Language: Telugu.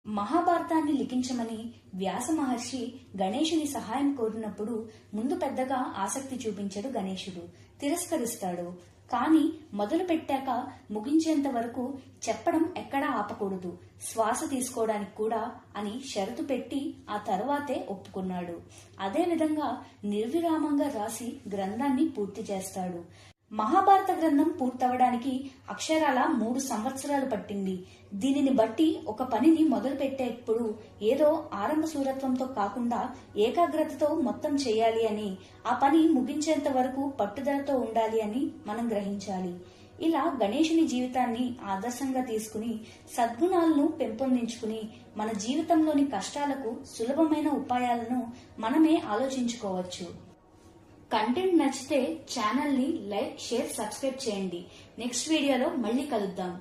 మహాభారతాన్ని లిఖించమని వ్యాస మహర్షి గణేశుని సహాయం కోరినప్పుడు ముందు పెద్దగా ఆసక్తి చూపించడు గణేశుడు, తిరస్కరిస్తాడు. కానీ మొదలు పెట్టాక ముగించేంత వరకు చెప్పడం ఎక్కడా ఆపకూడదు, శ్వాస తీసుకోవడానికి కూడా అని షరతు పెట్టి ఆ తర్వాతే ఒప్పుకున్నాడు. అదేవిధంగా నిర్విరామంగా రాసి గ్రంథాన్ని పూర్తి చేస్తాడు. మహాభారత గ్రంథం పూర్తవడానికి అక్షరాల 3 సంవత్సరాలు పట్టింది. దీనిని బట్టి ఒక పనిని మొదలు పెట్టేప్పుడు ఏదో ఆరంభ శూరత్వంతో కాకుండా ఏకాగ్రతతో మొత్తం చేయాలి అని, ఆ పని ముగించేంత వరకు పట్టుదలతో ఉండాలి అని మనం గ్రహించాలి. ఇలా గణేశుని జీవితాన్ని ఆదర్శంగా తీసుకుని సద్గుణాలను పెంపొందించుకుని మన జీవితంలోని కష్టాలకు సులభమైన ఉపాయాలను మనమే ఆలోచించుకోవచ్చు. కంటెంట్ నచ్చితే ఛానల్ ని లైక్, షేర్, సబ్స్క్రైబ్ చేయండి. నెక్స్ట్ వీడియోలో మళ్ళీ కలుద్దాం.